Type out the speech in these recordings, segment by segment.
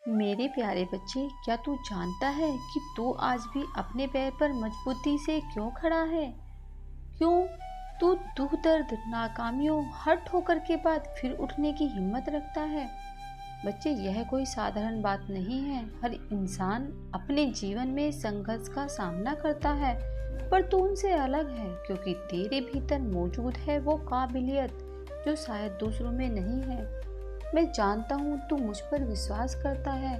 मेरे प्यारे बच्चे, क्या तू जानता है कि तू आज भी अपने पैर पर मजबूती से क्यों खड़ा है? क्यों तू दुख दर्द नाकामियों हर ठोकर के बाद फिर उठने की हिम्मत रखता है? बच्चे, यह कोई साधारण बात नहीं है। हर इंसान अपने जीवन में संघर्ष का सामना करता है, पर तू उनसे अलग है क्योंकि तेरे भीतर मौजूद है वो काबिलियत जो शायद दूसरों में नहीं है। मैं जानता हूँ तू मुझ पर विश्वास करता है,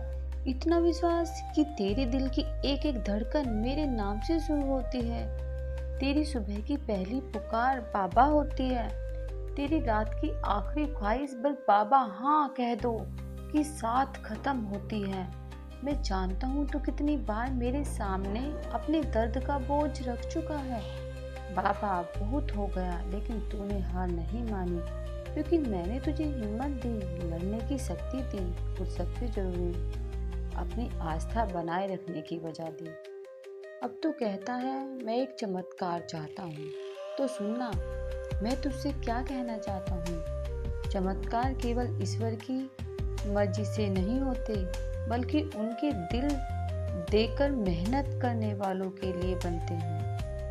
इतना विश्वास कि तेरे दिल की एक एक धड़कन मेरे नाम से शुरू होती है। तेरी सुबह की पहली पुकार बाबा होती है, तेरी रात की आखिरी ख्वाहिश बस बाबा हाँ कह दो कि साथ खत्म होती है। मैं जानता हूँ तू कितनी बार मेरे सामने अपने दर्द का बोझ रख चुका है। बाबा बहुत हो गया, लेकिन तूने हार नहीं मानी क्योंकि मैंने तुझे हिम्मत दी, लड़ने की शक्ति दी और सबसे जरूरी अपनी आस्था बनाए रखने की वजह दी। अब तू कहता है मैं एक चमत्कार चाहता हूँ, तो सुनना मैं तुझसे क्या कहना चाहता हूँ। चमत्कार केवल ईश्वर की मर्जी से नहीं होते, बल्कि उनके दिल देकर मेहनत करने वालों के लिए बनते हैं,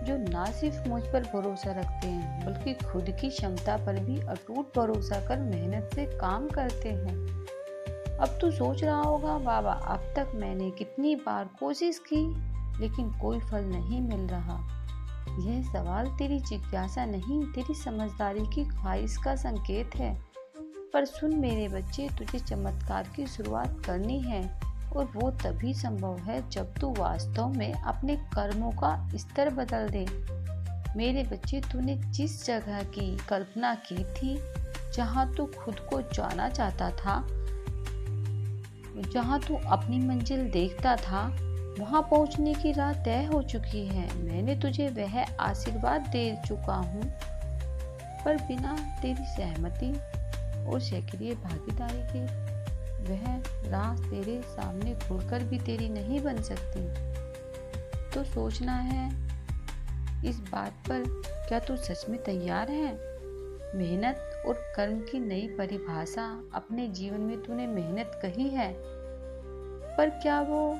जो ना सिर्फ मुझ पर भरोसा रखते हैं बल्कि खुद की क्षमता पर भी अटूट भरोसा कर मेहनत से काम करते हैं। अब तू सोच रहा होगा, बाबा अब तक मैंने कितनी बार कोशिश की लेकिन कोई फल नहीं मिल रहा। यह सवाल तेरी जिज्ञासा नहीं, तेरी समझदारी की ख्वाहिश का संकेत है। पर सुन मेरे बच्चे, तुझे चमत्कार की शुरुआत करनी है और वो तभी संभव है जब तू वास्तव में अपने कर्मों का स्तर बदल दे। मेरे बच्चे, तूने जिस जगह की कल्पना की थी, जहाँ तू खुद को जाना चाहता था, जहाँ तू अपनी मंजिल देखता था, वहाँ पहुँचने की राह तय हो चुकी है। मैंने तुझे वह आशीर्वाद दे चुका हूँ, पर बिना तेरी सहमति और सक्रिय भागीदारी के वह राह तेरे सामने खुलकर भी तेरी नहीं बन सकती। तो सोचना है इस बात पर, क्या तू सच में तैयार है? मेहनत और कर्म की नई परिभाषा अपने जीवन में तूने मेहनत कही है, पर क्या वो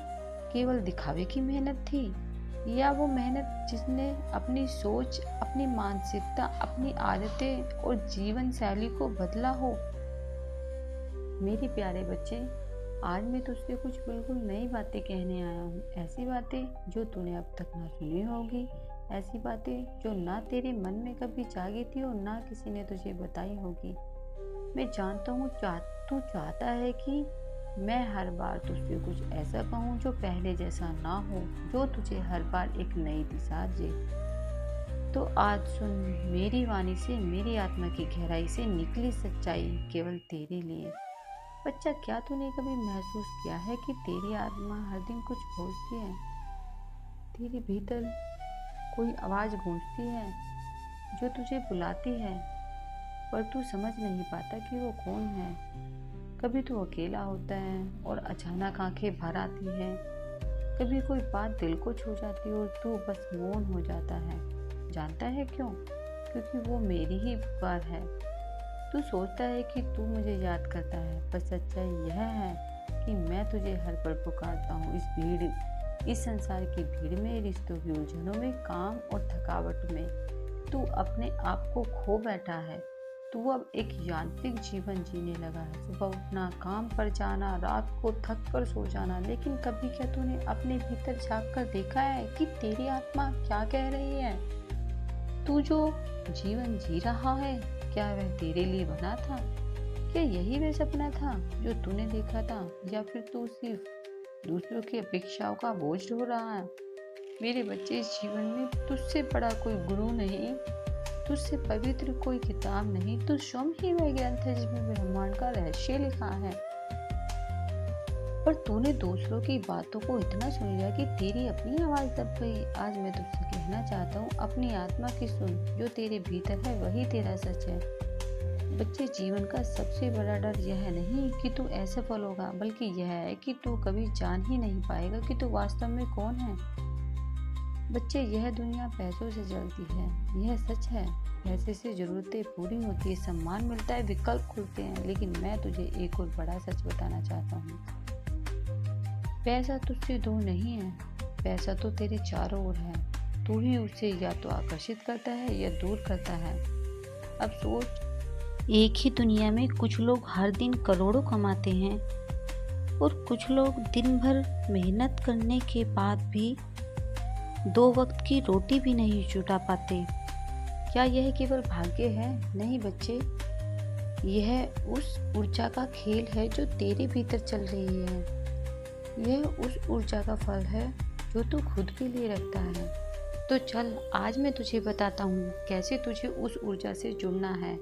केवल दिखावे की मेहनत थी, या वो मेहनत जिसने अपनी सोच, अपनी मानसिकता, अपनी आदतें और जीवन शैली को बदला हो? मेरे प्यारे बच्चे, आज मैं तुझसे कुछ बिल्कुल नई बातें कहने आया हूँ। ऐसी बातें जो तूने अब तक ना सुनी होगी, ऐसी बातें जो ना तेरे मन में कभी जागी थी और ना किसी ने तुझे बताई होगी। मैं जानता हूँ तू चाहता है कि मैं हर बार तुझसे कुछ ऐसा कहूँ जो पहले जैसा ना हो, जो तुझे हर बार एक नई दिशा दे। तो आज सुन मेरी वाणी से, मेरी आत्मा की गहराई से निकली सच्चाई केवल तेरे लिए। बच्चा, क्या तूने कभी महसूस किया है कि तेरी आत्मा हर दिन कुछ खोजती है? तेरे भीतर कोई आवाज़ गूंजती है जो तुझे बुलाती है, पर तू समझ नहीं पाता कि वो कौन है। कभी तू अकेला होता है और अचानक आंखें भर आती हैं, कभी कोई बात दिल को छू जाती है और तू बस मौन हो जाता है। जानता है क्यों? क्योंकि वो मेरी ही पुकार है। तू सोचता है कि तू मुझे याद करता है, पर सच्चाई यह है कि मैं तुझे हर पल पुकारता हूँ। इस संसार की भीड़ में, रिश्तों की उलझनों में, काम और थकावट में तू अपने आप को खो बैठा है। तू अब एक यांत्रिक जीवन जीने लगा है, सुबह उठना, काम पर जाना, रात को थक कर सो जाना। लेकिन कभी क्या तूने अपने भीतर झांक कर देखा है कि तेरी आत्मा क्या कह रही है? तू जो जीवन जी रहा है, क्या वह तेरे लिए बना था? क्या यही वह सपना था जो तूने देखा था, या फिर तू सिर्फ दूसरों की अपेक्षाओं का बोझ ढो रहा है? मेरे बच्चे, इस जीवन में तुझसे बड़ा कोई गुरु नहीं, तुझसे पवित्र कोई किताब नहीं, तू स्वयं ही वह ग्रंथ है जिसमें ब्रह्मांड का रहस्य लिखा है। पर तूने दूसरों की बातों को इतना सुन लिया कि तेरी अपनी आवाज दब गई। आज मैं तुझसे कहना चाहता हूँ, अपनी आत्मा की सुन, जो तेरे भीतर है वही तेरा सच है। बच्चे, जीवन का सबसे बड़ा डर यह नहीं कि तू असफल होगा, बल्कि यह है कि तू कभी जान ही नहीं पाएगा कि तू वास्तव में कौन है। बच्चे, यह दुनिया पैसों से जलती है, यह सच है। पैसे से जरूरतें पूरी होती है, सम्मान मिलता है, विकल्प खुलते हैं, लेकिन मैं तुझे एक और बड़ा सच बताना चाहता हूँ। पैसा तुझसे दूर नहीं है, पैसा तो तेरे चारों ओर है। तू ही उसे या तो आकर्षित करता है या दूर करता है। अब सोच, एक ही दुनिया में कुछ लोग हर दिन करोड़ों कमाते हैं और कुछ लोग दिन भर मेहनत करने के बाद भी 2 वक्त की रोटी भी नहीं जुटा पाते। क्या यह केवल भाग्य है? नहीं बच्चे, यह उस ऊर्जा का खेल है जो तेरे भीतर चल रही है। यह उस ऊर्जा का फल है जो तू खुद के लिए रखता है। तो चल, आज मैं तुझे बताता हूँ कैसे तुझे उस ऊर्जा से जुड़ना है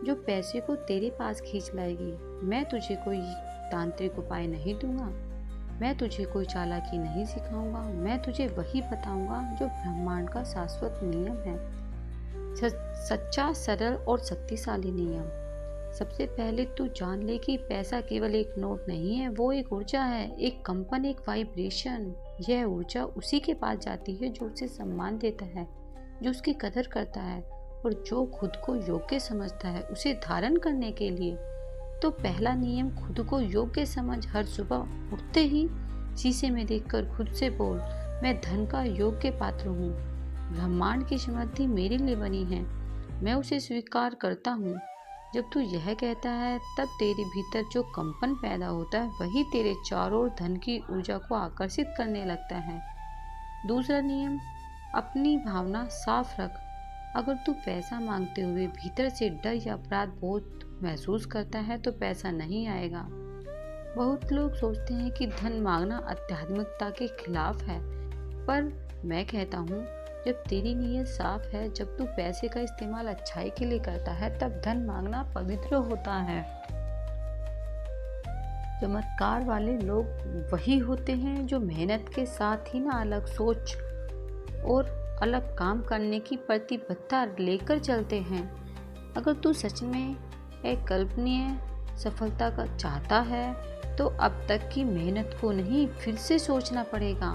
जो पैसे को तेरे पास खींच लाएगी। मैं तुझे कोई तांत्रिक उपाय नहीं दूंगा, मैं तुझे कोई चालाकी नहीं सिखाऊंगा, मैं तुझे वही बताऊंगा जो ब्रह्मांड का शाश्वत नियम है, सच्चा, सरल और शक्तिशाली नियम। सबसे पहले तू जान ले कि पैसा केवल एक नोट नहीं है, वो एक ऊर्जा है, एक कंपन, एक वाइब्रेशन। यह ऊर्जा उसी के पास जाती है जो उसे सम्मान देता है, जो उसकी कदर करता है और जो खुद को योग्य समझता है उसे धारण करने के लिए। तो पहला नियम, खुद को योग्य समझ। हर सुबह उठते ही शीशे में देखकर खुद से बोल, मैं धन का योग्य पात्र हूँ, ब्रह्मांड की समृद्धि मेरे लिए बनी है, मैं उसे स्वीकार करता हूँ। जब तू यह कहता है तब तेरे भीतर जो कंपन पैदा होता है वही तेरे चारों ओर धन की ऊर्जा को आकर्षित करने लगता है। दूसरा नियम, अपनी भावना साफ रख। अगर तू पैसा मांगते हुए भीतर से डर या अपराध बोध महसूस करता है तो पैसा नहीं आएगा। बहुत लोग सोचते हैं कि धन मांगना आध्यात्मिकता के खिलाफ है, पर मैं कहता हूँ जब तेरी नीयत साफ है, जब तू पैसे का इस्तेमाल अच्छाई के लिए करता है, तब धन मांगना पवित्र होता है। चमत्कार वाले लोग वही होते हैं जो मेहनत के साथ ही ना अलग सोच और अलग काम करने की प्रतिबद्धता लेकर चलते हैं। अगर तू सच में एक कल्पनीय सफलता का चाहता है तो अब तक की मेहनत को नहीं, फिर से सोचना पड़ेगा।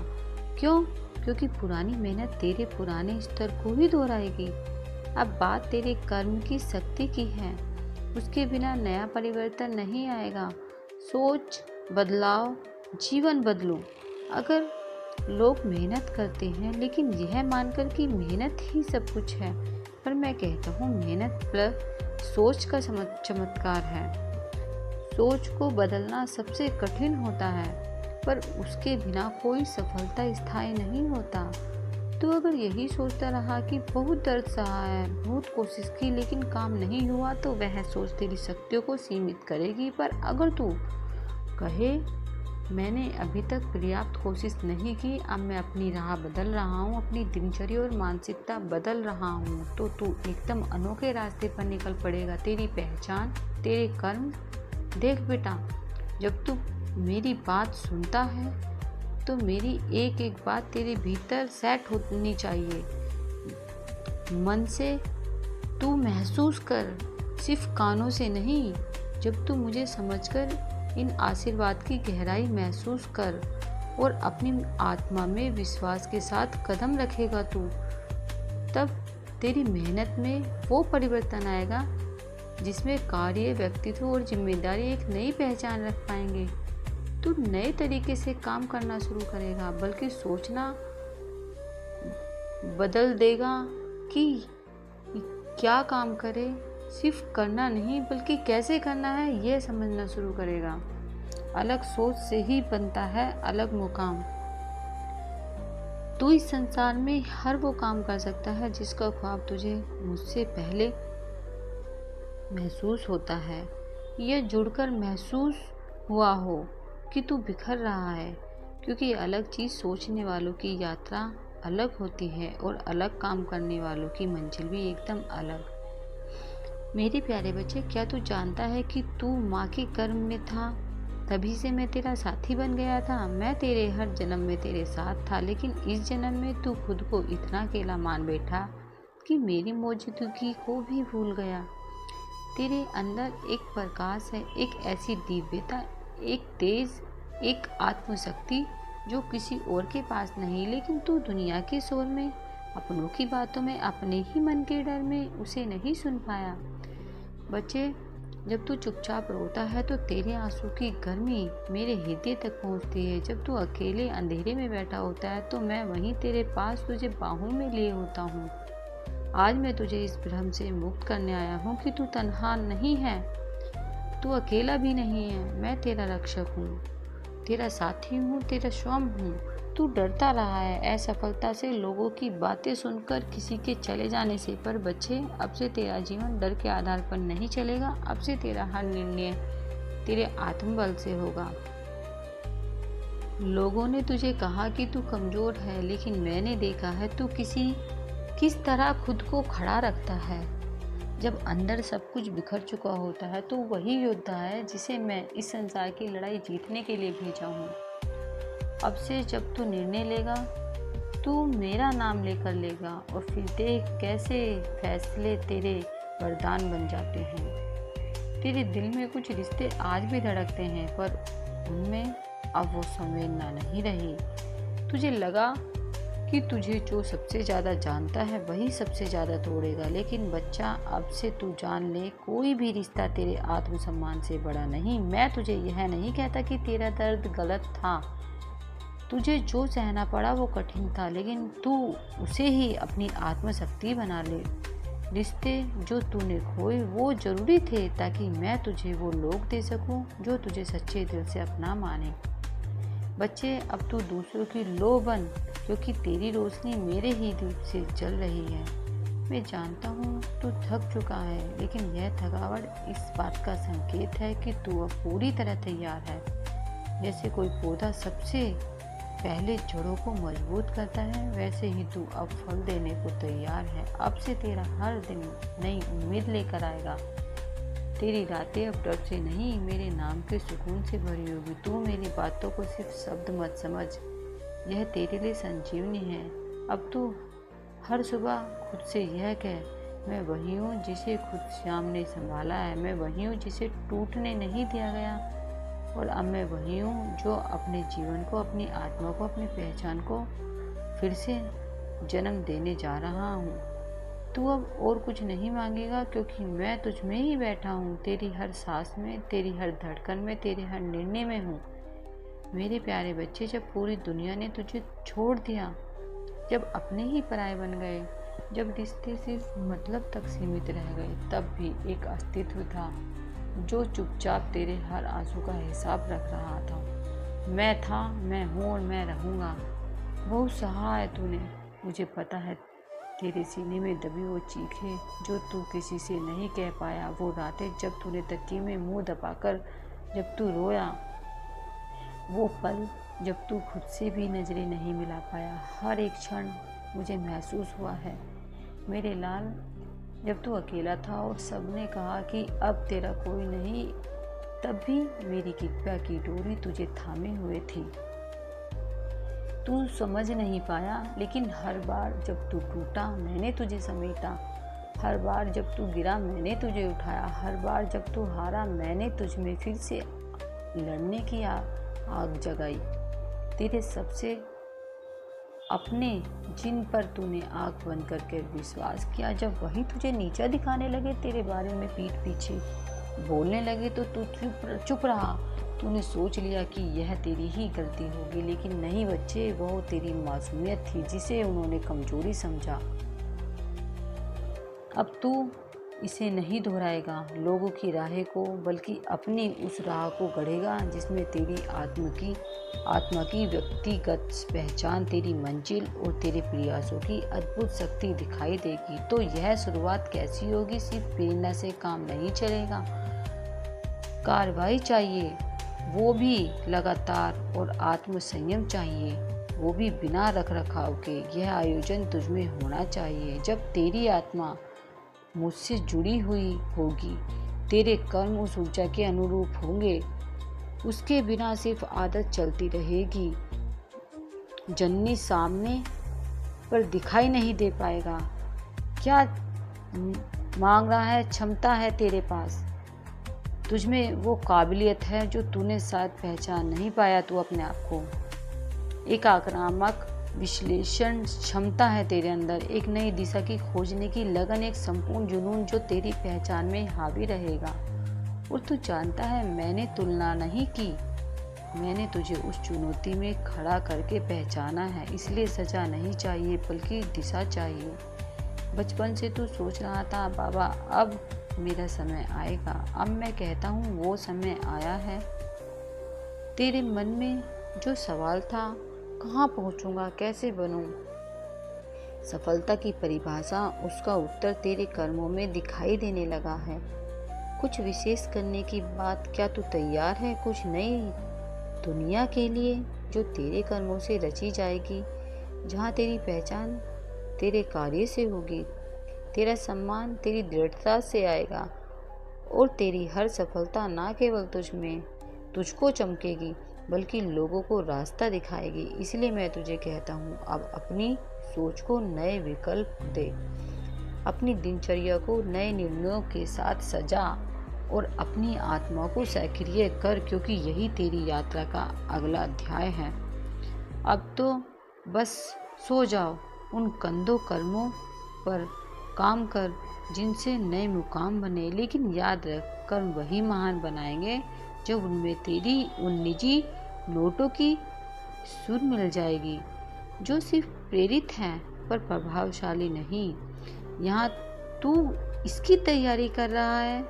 क्यों? क्योंकि पुरानी मेहनत तेरे पुराने स्तर को ही दोहराएगी। अब बात तेरे कर्म की शक्ति की है, उसके बिना नया परिवर्तन नहीं आएगा। सोच बदलाव, जीवन बदलो। अगर लोग मेहनत करते हैं लेकिन यह मानकर कि मेहनत ही सब कुछ है, पर मैं कहता हूँ मेहनत प्लस सोच का चमत्कार है। सोच को बदलना सबसे कठिन होता है, पर उसके बिना कोई सफलता स्थायी नहीं होता। तो अगर यही सोचता रहा कि बहुत दर्द सहा है, बहुत कोशिश की लेकिन काम नहीं हुआ, तो वह सोच तेरी शक्तियों को सीमित करेगी। पर अगर तू कहे मैंने अभी तक पर्याप्त कोशिश नहीं की, अब मैं अपनी राह बदल रहा हूँ, अपनी दिनचर्या और मानसिकता बदल रहा हूँ, तो तू एकदम अनोखे रास्ते पर निकल पड़ेगा। तेरी पहचान, तेरे कर्म। देख बेटा, जब तू मेरी बात सुनता है तो मेरी एक एक बात तेरे भीतर सेट होनी चाहिए। मन से तू महसूस कर, सिर्फ कानों से नहीं। जब तू मुझे समझकर इन आशीर्वाद की गहराई महसूस कर और अपनी आत्मा में विश्वास के साथ कदम रखेगा तू, तब तेरी मेहनत में वो परिवर्तन आएगा जिसमें कार्य, व्यक्तित्व और जिम्मेदारी एक नई पहचान रख पाएंगे। तू नए तरीके से काम करना शुरू करेगा, बल्कि सोचना बदल देगा कि क्या काम करे। सिर्फ करना नहीं बल्कि कैसे करना है यह समझना शुरू करेगा। अलग सोच से ही बनता है अलग मुकाम। तू इस संसार में हर वो काम कर सकता है जिसका ख्वाब तुझे मुझसे पहले महसूस होता है, यह जुड़कर महसूस हुआ हो कि तू बिखर रहा है, क्योंकि अलग चीज़ सोचने वालों की यात्रा अलग होती है और अलग काम करने वालों की मंजिल भी एकदम अलग। मेरे प्यारे बच्चे, क्या तू जानता है कि तू माँ के गर्भ में था, तभी से मैं तेरा साथी बन गया था। मैं तेरे हर जन्म में तेरे साथ था, लेकिन इस जन्म में तू खुद को इतना अकेला मान बैठा कि मेरी मौजूदगी को भी भूल गया। तेरे अंदर एक प्रकाश है, एक ऐसी दिव्यता, एक तेज, एक आत्मशक्ति जो किसी और के पास नहीं, लेकिन तू दुनिया के शोर में, अपनों की बातों में, अपने ही मन के डर में उसे नहीं सुन पाया। बच्चे, जब तू चुपचाप रोता है तो तेरे आंसू की गर्मी मेरे हृदय तक पहुंचती है। जब तू अकेले अंधेरे में बैठा होता है तो मैं वहीं तेरे पास तुझे बाहों में लिए होता हूँ। आज मैं तुझे इस भ्रम से मुक्त करने आया हूँ कि तू तन्हा नहीं है, तू अकेला भी नहीं है। मैं तेरा रक्षक हूँ, तेरा साथी हूँ, तेरा स्वयं हूँ। तू डरता रहा है असफलता से, लोगों की बातें सुनकर, किसी के चले जाने से, पर बच्चे अब से तेरा जीवन डर के आधार पर नहीं चलेगा। अब से तेरा हर निर्णय तेरे आत्मबल से होगा। लोगों ने तुझे कहा कि तू कमजोर है, लेकिन मैंने देखा है तू किस तरह खुद को खड़ा रखता है। जब अंदर सब कुछ बिखर चुका होता है तो वही योद्धा है जिसे मैं इस संसार की लड़ाई जीतने के लिए भेजा हूँ। अब से जब तू निर्णय लेगा, तू मेरा नाम लेकर लेगा, और फिर देख कैसे फैसले तेरे वरदान बन जाते हैं। तेरे दिल में कुछ रिश्ते आज भी धड़कते हैं, पर उनमें अब वो संवेदना नहीं रही। तुझे लगा कि तुझे जो सबसे ज़्यादा जानता है वही सबसे ज़्यादा तोड़ेगा, लेकिन बच्चा अब से तू जान ले, कोई भी रिश्ता तेरे आत्मसम्मान से बड़ा नहीं। मैं तुझे यह नहीं कहता कि तेरा दर्द गलत था, तुझे जो सहना पड़ा वो कठिन था, लेकिन तू उसे ही अपनी आत्मशक्ति बना ले। रिश्ते जो तूने खोए वो जरूरी थे ताकि मैं तुझे वो लोग दे सकूं जो तुझे सच्चे दिल से अपना माने। बच्चे, अब तू दूसरों की लो बन, क्योंकि तेरी रोशनी मेरे ही दिल से जल रही है। मैं जानता हूँ तू थक चुका है, लेकिन यह थकावट इस बात का संकेत है कि तू अब पूरी तरह तैयार है। जैसे कोई पौधा सबसे पहले जड़ों को मजबूत करता है, वैसे ही तू अब फल देने को तैयार है। अब से तेरा हर दिन नई उम्मीद लेकर आएगा। तेरी रातें अब डर से नहीं, मेरे नाम के सुकून से भरी होगी। तू मेरी बातों को सिर्फ शब्द मत समझ, यह तेरे लिए संजीवनी है। अब तू हर सुबह खुद से यह कह, मैं वही हूँ जिसे खुद श्याम ने संभाला है, मैं वही हूँ जिसे टूटने नहीं दिया गया, और अब मैं वही हूँ जो अपने जीवन को, अपनी आत्मा को, अपनी पहचान को फिर से जन्म देने जा रहा हूँ। तू अब और कुछ नहीं मांगेगा, क्योंकि मैं तुझ में ही बैठा हूँ, तेरी हर सांस में, तेरी हर धड़कन में, तेरे हर निर्णय में हूँ। मेरे प्यारे बच्चे, जब पूरी दुनिया ने तुझे छोड़ दिया, जब अपने ही पराये बन गए, जब रिश्ते सिर्फ मतलब तक सीमित रह गए, तब भी एक अस्तित्व था जो चुपचाप तेरे हर आंसू का हिसाब रख रहा था। मैं था, मैं हूँ और मैं रहूँगा। बहुत सहा है तूने, मुझे पता है। तेरे सीने में दबी वो चीखें जो तू किसी से नहीं कह पाया, वो रातें जब तूने तकिए में मुंह दबाकर जब तू रोया, वो पल जब तू खुद से भी नजरें नहीं मिला पाया। हर एक क्षण मुझे महसूस हुआ है मेरे लाल, जब तू अकेला था और सबने कहा कि अब तेरा कोई नहीं, तब भी मेरी कृपा की डोरी तुझे थामे हुए थी। तू समझ नहीं पाया, लेकिन हर बार जब तू टूटा मैंने तुझे समेटा, हर बार जब तू गिरा मैंने तुझे उठाया, हर बार जब तू हारा मैंने तुझ में फिर से लड़ने की आग जगाई। तेरे सबसे अपने जिन पर तूने आंख बंद करके विश्वास किया, जब वही तुझे नीचा दिखाने लगे, तेरे बारे में पीठ पीछे बोलने लगे, तो तू चुप रहा। तूने सोच लिया कि यह तेरी ही गलती होगी, लेकिन नहीं बच्चे, वो तेरी मासूमियत थी जिसे उन्होंने कमजोरी समझा। अब तू इसे नहीं दोहराएगा लोगों की राहें को, बल्कि अपनी उस राह को गढ़ेगा जिसमें तेरी आत्मा की व्यक्तिगत पहचान, तेरी मंजिल और तेरे प्रयासों की अद्भुत शक्ति दिखाई देगी। तो यह शुरुआत कैसी होगी? सिर्फ प्रेरणा से काम नहीं चलेगा, कार्रवाई चाहिए, वो भी लगातार, और आत्म संयम चाहिए, वो भी बिना रख रखाव के। यह आयोजन तुझमें होना चाहिए। जब तेरी आत्मा मुझसे जुड़ी हुई होगी, तेरे कर्म उस ऊर्जा के अनुरूप होंगे, उसके बिना सिर्फ आदत चलती रहेगी। जननी सामने पर दिखाई नहीं दे पाएगा। क्या मांग रहा है? क्षमता है तेरे पास, तुझमें वो काबिलियत है जो तूने शायद पहचान नहीं पाया तू अपने आप को। एक आक्रामक विश्लेषण क्षमता है तेरे अंदर, एक नई दिशा की खोजने की लगन, एक संपूर्ण जुनून जो तेरी पहचान में हावी रहेगा। और तू जानता है मैंने तुलना नहीं की, मैंने तुझे उस चुनौती में खड़ा करके पहचाना है। इसलिए सजा नहीं चाहिए बल्कि दिशा चाहिए। बचपन से तू सोच रहा था बाबा अब मेरा समय आएगा, अब मैं कहता हूँ वो समय आया है। तेरे मन में जो सवाल था, कहाँ पहुँचूंगा, कैसे बनूं, सफलता की परिभाषा, उसका उत्तर तेरे कर्मों में दिखाई देने लगा है। कुछ विशेष करने की बात, क्या तू तैयार है कुछ नई दुनिया के लिए जो तेरे कर्मों से रची जाएगी, जहाँ तेरी पहचान तेरे कार्य से होगी, तेरा सम्मान तेरी दृढ़ता से आएगा और तेरी हर सफलता ना केवल तुझको चमकेगी बल्कि लोगों को रास्ता दिखाएगी। इसलिए मैं तुझे कहता हूँ अब अपनी सोच को नए विकल्प दे, अपनी दिनचर्या को नए निर्णयों के साथ सजा और अपनी आत्मा को सक्रिय कर, क्योंकि यही तेरी यात्रा का अगला अध्याय है। अब तो बस सो जाओ, उन कंधों कर्मों पर काम कर जिनसे नए मुकाम बने, लेकिन याद रख कर्म वही महान बनाएंगे जब उनमें तेरी उन निजी नोटों की सुर मिल जाएगी जो सिर्फ प्रेरित हैं पर प्रभावशाली नहीं। यहाँ तू इसकी तैयारी कर रहा है।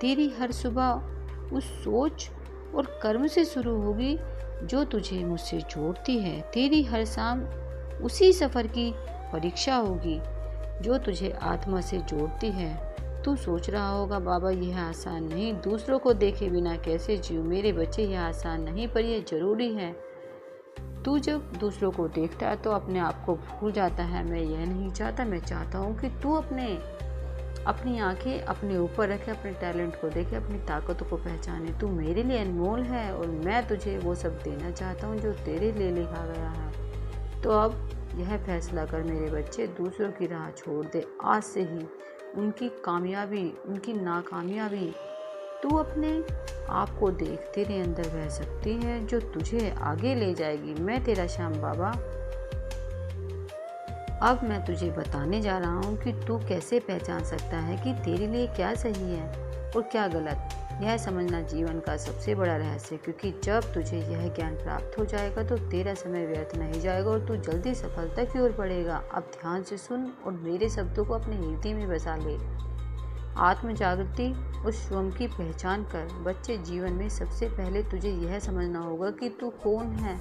तेरी हर सुबह उस सोच और कर्म से शुरू होगी जो तुझे मुझसे जोड़ती है। तेरी हर शाम उसी सफ़र की परीक्षा होगी जो तुझे आत्मा से जोड़ती है। तू सोच रहा होगा बाबा यह आसान नहीं, दूसरों को देखे बिना कैसे जीऊं, मेरे बच्चे यह आसान नहीं पर यह जरूरी है। तू जब दूसरों को देखता है तो अपने आप को भूल जाता है। मैं यह नहीं चाहता, मैं चाहता हूँ कि तू अपनी आंखें अपने ऊपर रखे, अपने टैलेंट को देखे, अपनी ताकतों को पहचाने। तू मेरे लिए अनमोल है और मैं तुझे वो सब देना चाहता हूँ जो तेरे लिए लिखा गया है। तो अब यह फैसला कर मेरे बच्चे, दूसरों की राह छोड़ दे। आज से ही उनकी कामयाबी, उनकी नाकामयाबी तू अपने आप को देख, तेरे अंदर वह शक्ति है जो तुझे आगे ले जाएगी। मैं तेरा श्याम बाबा अब मैं तुझे बताने जा रहा हूँ कि तू कैसे पहचान सकता है कि तेरे लिए क्या सही है और क्या गलत। यह समझना जीवन का सबसे बड़ा रहस्य है, क्योंकि जब तुझे यह ज्ञान प्राप्त हो जाएगा तो तेरा समय व्यर्थ नहीं जाएगा और तू जल्दी सफलता की ओर बढ़ेगा। अब ध्यान से सुन और मेरे शब्दों को अपने हृदय में बसा ले। आत्म जागृति उस स्वयं की पहचान कर। बच्चे, जीवन में सबसे पहले तुझे यह समझना होगा कि तू कौन है।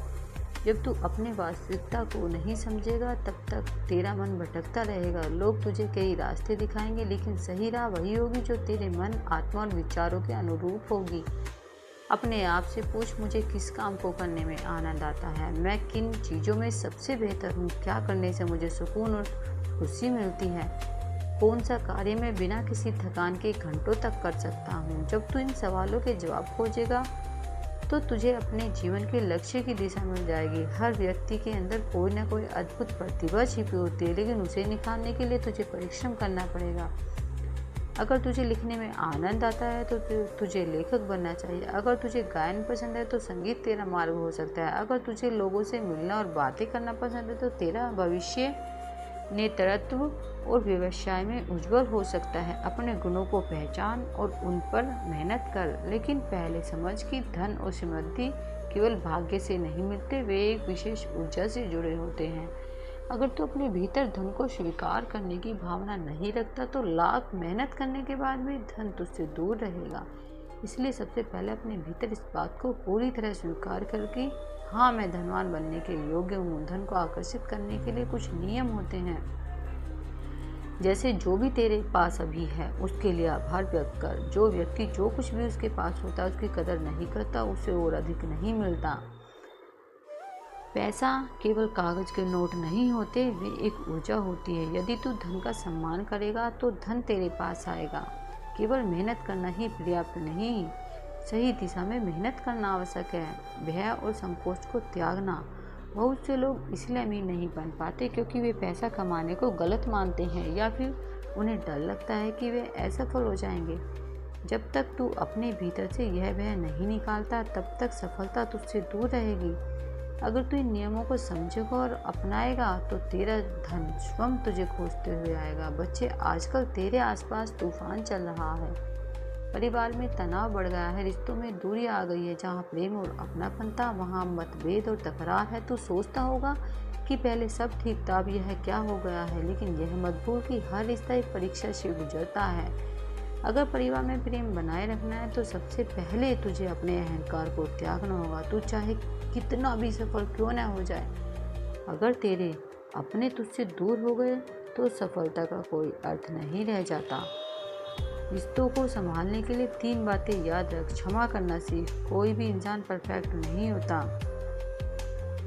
जब तू अपने वास्तविकता को नहीं समझेगा तब तक तेरा मन भटकता रहेगा। लोग तुझे कई रास्ते दिखाएंगे लेकिन सही राह वही होगी जो तेरे मन, आत्मा और विचारों के अनुरूप होगी। अपने आप से पूछ, मुझे किस काम को करने में आनंद आता है, मैं किन चीज़ों में सबसे बेहतर हूँ, क्या करने से मुझे सुकून और खुशी मिलती है, कौन सा कार्य मैं बिना किसी थकान के घंटों तक कर सकता हूँ। जब तू इन सवालों के जवाब खोजेगा तो तुझे अपने जीवन के लक्ष्य की दिशा मिल जाएगी। हर व्यक्ति के अंदर कोई ना कोई अद्भुत प्रतिभा छिपी होती है, लेकिन उसे निखारने के लिए तुझे परिश्रम करना पड़ेगा। अगर तुझे लिखने में आनंद आता है तो तुझे लेखक बनना चाहिए। अगर तुझे गायन पसंद है तो संगीत तेरा मार्ग हो सकता है। अगर तुझे लोगों से मिलना और बातें करना पसंद है तो तेरा भविष्य नेतृत्व और व्यवसाय में उज्जवल हो सकता है। अपने गुणों को पहचान और उन पर मेहनत कर, लेकिन पहले समझ कि धन और समृद्धि केवल भाग्य से नहीं मिलते, वे एक विशेष ऊर्जा से जुड़े होते हैं। अगर तू अपने भीतर धन को स्वीकार करने की भावना नहीं रखता तो लाख मेहनत करने के बाद भी धन तुझसे दूर रहेगा। इसलिए सबसे पहले अपने भीतर इस बात को पूरी तरह स्वीकार करके, हाँ मैं धनवान बनने के योग्य हूँ। धन को आकर्षित करने के लिए कुछ नियम होते हैं, जैसे जो भी तेरे पास अभी है उसके लिए आभार व्यक्त कर। जो व्यक्ति जो कुछ भी उसके पास होता है उसकी कदर नहीं करता, उसे और अधिक नहीं मिलता। पैसा केवल कागज के नोट नहीं होते, वे एक ऊर्जा होती है। यदि तू धन का सम्मान करेगा तो धन तेरे पास आएगा। केवल मेहनत करना ही पर्याप्त नहीं, सही दिशा में मेहनत करना आवश्यक है। भय और संकोच को त्यागना। बहुत से लोग इसलिए अमीर नहीं बन पाते क्योंकि वे पैसा कमाने को गलत मानते हैं या फिर उन्हें डर लगता है कि वे असफल हो जाएंगे। जब तक तू अपने भीतर से यह भय नहीं निकालता तब तक सफलता तुझसे दूर रहेगी। अगर तू इन नियमों को समझेगा और अपनाएगा तो तेरा धन स्वयं तुझे खोजते हुए आएगा। बच्चे, आजकल तेरे आसपास तूफान चल रहा है, परिवार में तनाव बढ़ गया है, रिश्तों में दूरी आ गई है। जहाँ प्रेम और अपनापन था वहाँ मतभेद और तकरार है। तू सोचता होगा कि पहले सब ठीक था, अब यह क्या हो गया है, लेकिन यह मत भूल कि हर रिश्ता एक परीक्षा से गुजरता है। अगर परिवार में प्रेम बनाए रखना है तो सबसे पहले तुझे अपने अहंकार को त्यागना होगा। तू चाहे कितना भी सफल क्यों न हो जाए, अगर तेरे अपने तुझसे दूर हो गए तो सफलता का कोई अर्थ नहीं रह जाता। रिश्तों को संभालने के लिए 3 बातें याद रख। क्षमा करना सीख, कोई भी इंसान परफेक्ट नहीं होता।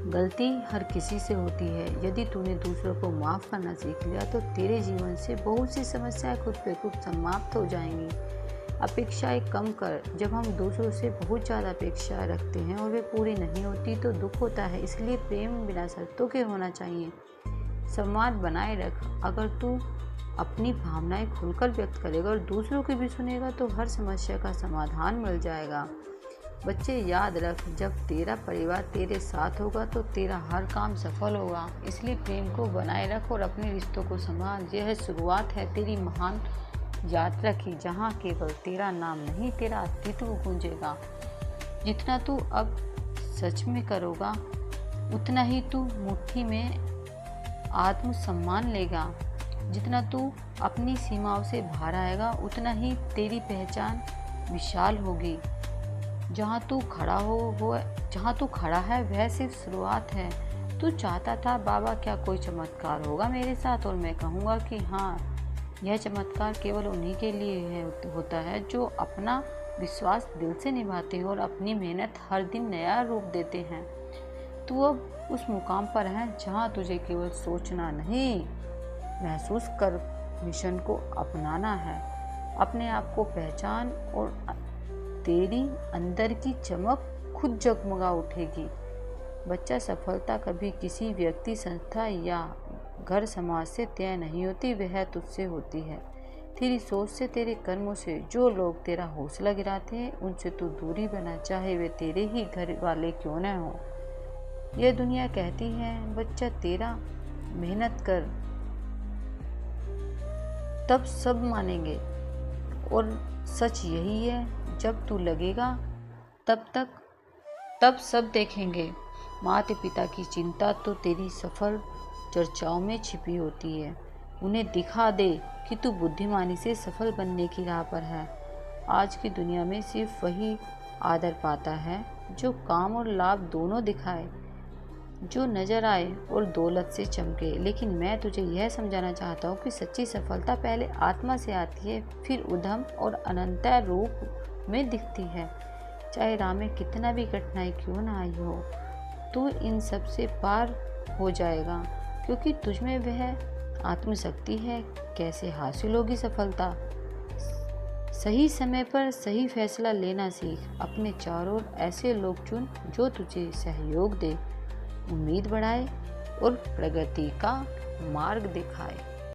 गलती हर किसी से होती है। यदि तूने दूसरों को माफ़ करना सीख लिया तो तेरे जीवन से बहुत सी समस्याएं खुद पे खुद समाप्त हो जाएंगी। अपेक्षाएं कम कर। जब हम दूसरों से बहुत ज़्यादा अपेक्षा रखते हैं और वे पूरी नहीं होती तो दुख होता है। इसलिए प्रेम बिना शर्तों के होना चाहिए। संवाद बनाए रख। अगर तू अपनी भावनाएं खुलकर व्यक्त करेगा और दूसरों की भी सुनेगा तो हर समस्या का समाधान मिल जाएगा। बच्चे याद रख, जब तेरा परिवार तेरे साथ होगा तो तेरा हर काम सफल होगा। इसलिए प्रेम को बनाए रख और अपने रिश्तों को संभाल। यह शुरुआत है तेरी महान यात्रा की, जहाँ केवल तेरा नाम नहीं तेरा अस्तित्व गूंजेगा। जितना तू अब सच में करोगा उतना ही तू मुट्ठी में आत्मसम्मान लेगा। जितना तू अपनी सीमाओं से बाहर आएगा उतना ही तेरी पहचान विशाल होगी। जहाँ तू खड़ा है वह सिर्फ शुरुआत है। तू चाहता था बाबा क्या कोई चमत्कार होगा मेरे साथ, और मैं कहूँगा कि हाँ, यह चमत्कार केवल उन्हीं के लिए होता है जो अपना विश्वास दिल से निभाते हैं और अपनी मेहनत हर दिन नया रूप देते हैं। तू अब उस मुकाम पर है जहाँ तुझे केवल सोचना नहीं, महसूस कर मिशन को अपनाना है। अपने आप को पहचान और तेरी अंदर की चमक खुद जगमगा उठेगी। बच्चा, सफलता कभी किसी व्यक्ति, संस्था या घर समाज से तय नहीं होती, वह तुझसे होती है। तेरी सोच से, तेरे कर्मों से। जो लोग तेरा हौसला गिराते हैं उनसे तू दूरी बना, चाहे वे तेरे ही घर वाले क्यों न हो। यह दुनिया कहती है बच्चा तेरा मेहनत कर तब सब मानेंगे, और सच यही है, जब तू लगेगा तब सब देखेंगे। माता पिता की चिंता तो तेरी सफल चर्चाओं में छिपी होती है। उन्हें दिखा दे कि तू बुद्धिमानी से सफल बनने की राह पर है। आज की दुनिया में सिर्फ वही आदर पाता है जो काम और लाभ दोनों दिखाए, जो नजर आए और दौलत से चमके। लेकिन मैं तुझे यह समझाना चाहता हूँ कि सच्ची सफलता पहले आत्मा से आती है, फिर उद्यम और अनंत रूप में दिखती है। चाहे राह में कितना भी कठिनाई क्यों ना आई हो, तू इन सब से पार हो जाएगा, क्योंकि तुझमें वह आत्मशक्ति है। कैसे हासिल होगी सफलता? सही समय पर सही फैसला लेना सीख। अपने चारों ओर ऐसे लोग चुन जो तुझे सहयोग दे, उम्मीद बढ़ाए और प्रगति का मार्ग दिखाए।